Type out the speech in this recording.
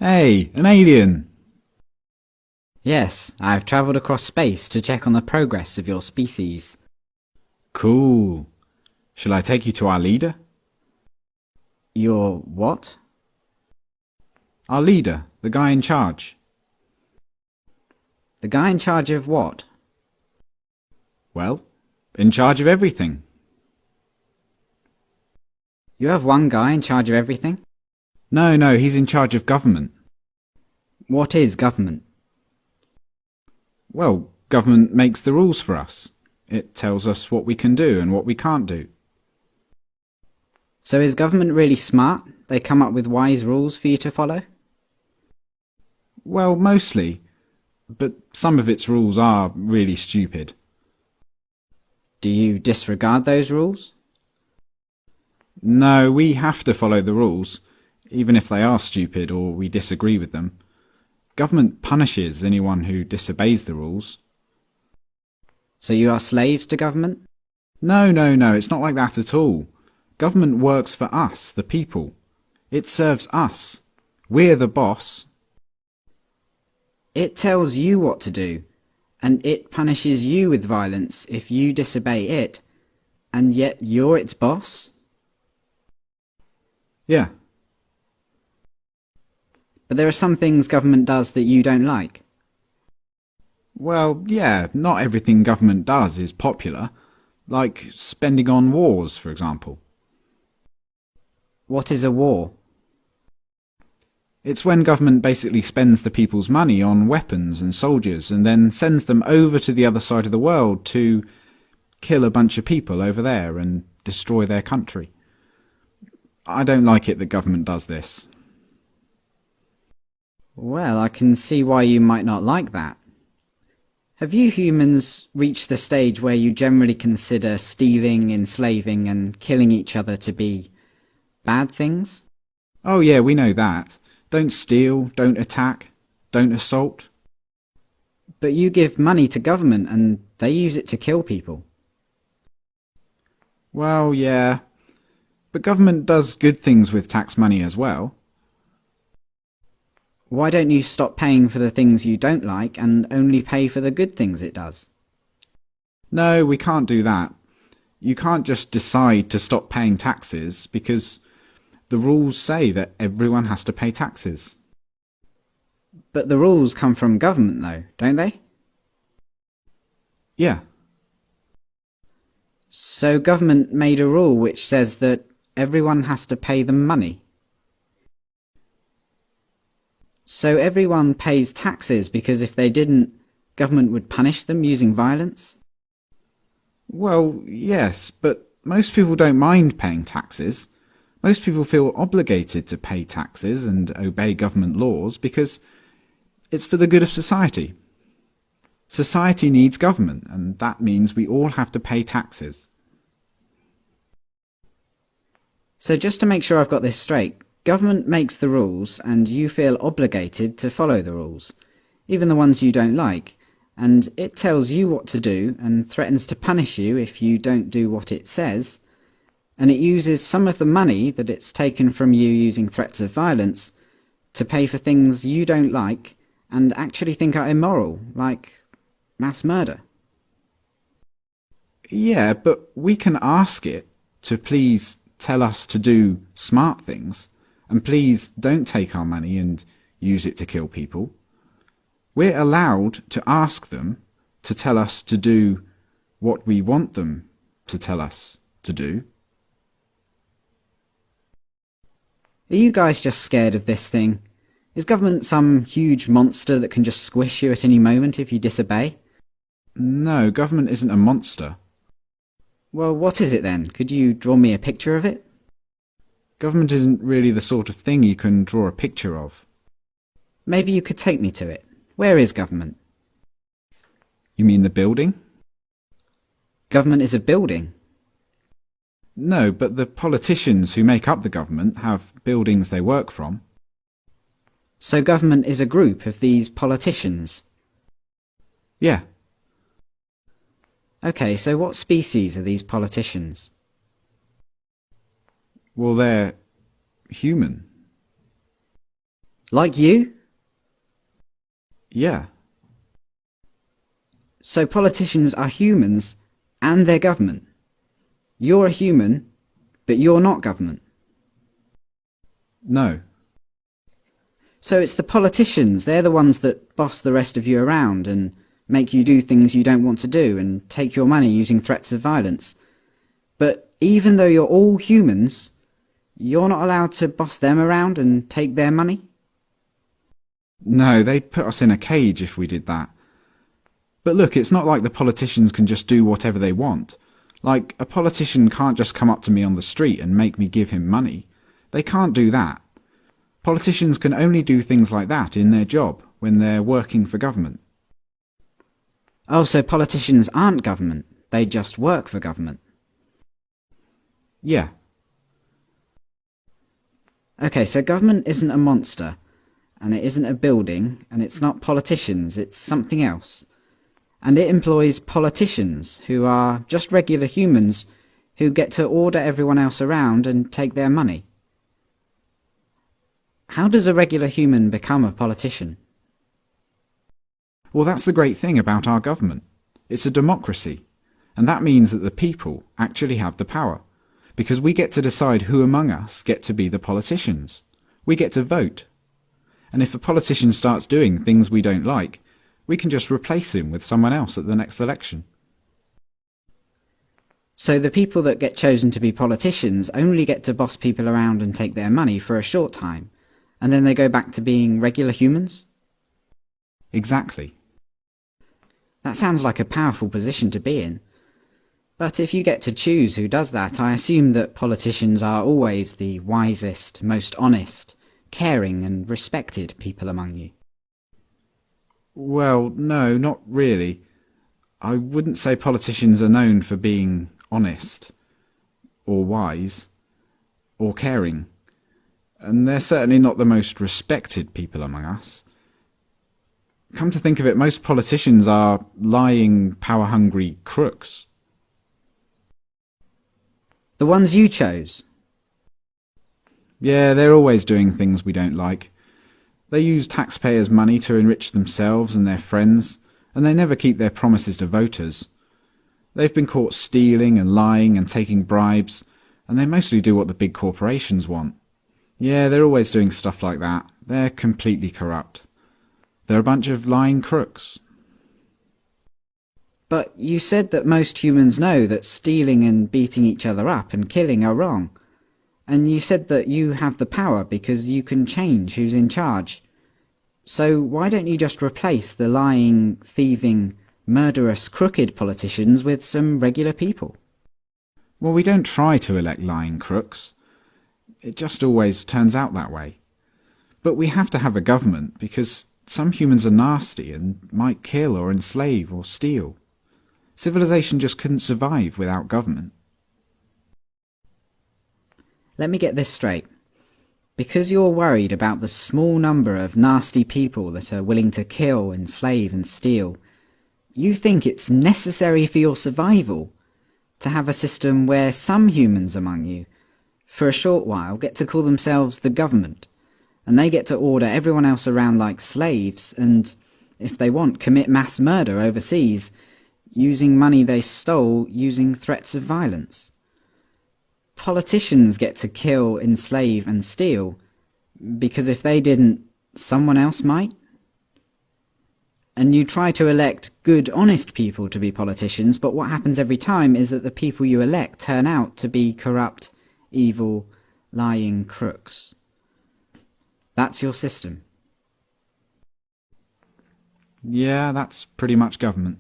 Hey, an alien! Yes, I've travelled across space to check on the progress of your species. Cool. Shall I take you to our leader? Your what? Our leader, the guy in charge. The guy in charge of what? Well, in charge of everything. You have one guy in charge of everything? No, he's in charge of government. What is government? Well, government makes the rules for us. It tells us what we can do and what we can't do. So is government really smart? They come up with wise rules for you to follow? Well, mostly. But some of its rules are really stupid. Do you disregard those rules? No, we have to follow the rules, even if they are stupid or we disagree with them. Government punishes anyone who disobeys the rules. So you are slaves to government? No, it's not like that at all. Government works for us, the people. It serves us. We're the boss. It tells you what to do, and it punishes you with violence if you disobey it, and yet you're its boss? Yeah. But there are some things government does that you don't like. Well, yeah, not everything government does is popular. Like spending on wars, for example. What is a war? It's when government basically spends the people's money on weapons and soldiers and then sends them over to the other side of the world to kill a bunch of people over there and destroy their country. I don't like it that government does this. Well, I can see why you might not like that. Have you humans reached the stage where you generally consider stealing, enslaving, and killing each other to be bad things? Oh yeah, we know that. Don't steal, don't attack, don't assault. But you give money to government and they use it to kill people. Well, yeah. But government does good things with tax money as well. Why don't you stop paying for the things you don't like and only pay for the good things it does? No, we can't do that. You can't just decide to stop paying taxes because the rules say that everyone has to pay taxes. But the rules come from government though, don't they? Yeah. So government made a rule which says that everyone has to pay them money. So everyone pays taxes because if they didn't, government would punish them using violence? Well, yes, but most people don't mind paying taxes. Most people feel obligated to pay taxes and obey government laws because it's for the good of society. Society needs government, and that means we all have to pay taxes. So just to make sure I've got this straight, government makes the rules and you feel obligated to follow the rules, even the ones you don't like, and it tells you what to do and threatens to punish you if you don't do what it says, and it uses some of the money that it's taken from you using threats of violence to pay for things you don't like and actually think are immoral, like mass murder. Yeah, but we can ask it to please tell us to do smart things, and please don't take our money and use it to kill people. We're allowed to ask them to tell us to do what we want them to tell us to do. Are you guys just scared of this thing? Is government some huge monster that can just squish you at any moment if you disobey? No, government isn't a monster. Well, what is it then? Could you draw me a picture of it? Government isn't really the sort of thing you can draw a picture of. Maybe you could take me to it. Where is government? You mean the building? Government is a building. No, but the politicians who make up the government have buildings they work from. So government is a group of these politicians? Yeah. Okay, so what species are these politicians? Well, they're human. Like you? Yeah. So politicians are humans and they're government. You're a human, but you're not government. No. So it's the politicians, they're the ones that boss the rest of you around and make you do things you don't want to do and take your money using threats of violence. But even though you're all humans, you're not allowed to boss them around and take their money? No, they'd put us in a cage if we did that. But look, it's not like the politicians can just do whatever they want. Like, a politician can't just come up to me on the street and make me give him money. They can't do that. Politicians can only do things like that in their job, when they're working for government. Oh, so politicians aren't government, they just work for government. Yeah. Okay, so government isn't a monster, and it isn't a building, and it's not politicians, it's something else. And it employs politicians, who are just regular humans, who get to order everyone else around and take their money. How does a regular human become a politician? Well, that's the great thing about our government. It's a democracy, and that means that the people actually have the power, because we get to decide who among us get to be the politicians. We get to vote. And if a politician starts doing things we don't like, we can just replace him with someone else at the next election. So the people that get chosen to be politicians only get to boss people around and take their money for a short time, and then they go back to being regular humans? Exactly. That sounds like a powerful position to be in. But if you get to choose who does that, I assume that politicians are always the wisest, most honest, caring and respected people among you. Well, no, not really. I wouldn't say politicians are known for being honest, or wise, or caring. And they're certainly not the most respected people among us. Come to think of it, most politicians are lying, power-hungry crooks. The ones you chose? Yeah, they're always doing things we don't like. They use taxpayers' money to enrich themselves and their friends, and they never keep their promises to voters. They've been caught stealing and lying and taking bribes, and they mostly do what the big corporations want. Yeah, they're always doing stuff like that. They're completely corrupt. They're a bunch of lying crooks. But you said that most humans know that stealing and beating each other up and killing are wrong. And you said that you have the power because you can change who's in charge. So why don't you just replace the lying, thieving, murderous, crooked politicians with some regular people? Well, we don't try to elect lying crooks. It just always turns out that way. But we have to have a government because some humans are nasty and might kill or enslave or steal. Civilization just couldn't survive without government. Let me get this straight. Because you're worried about the small number of nasty people that are willing to kill, enslave and steal, you think it's necessary for your survival to have a system where some humans among you, for a short while, get to call themselves the government, and they get to order everyone else around like slaves and, if they want, commit mass murder overseas, using money they stole using threats of violence. Politicians get to kill, enslave and steal, because if they didn't, someone else might? And you try to elect good, honest people to be politicians, but what happens every time is that the people you elect turn out to be corrupt, evil, lying crooks. That's your system. Yeah, that's pretty much government.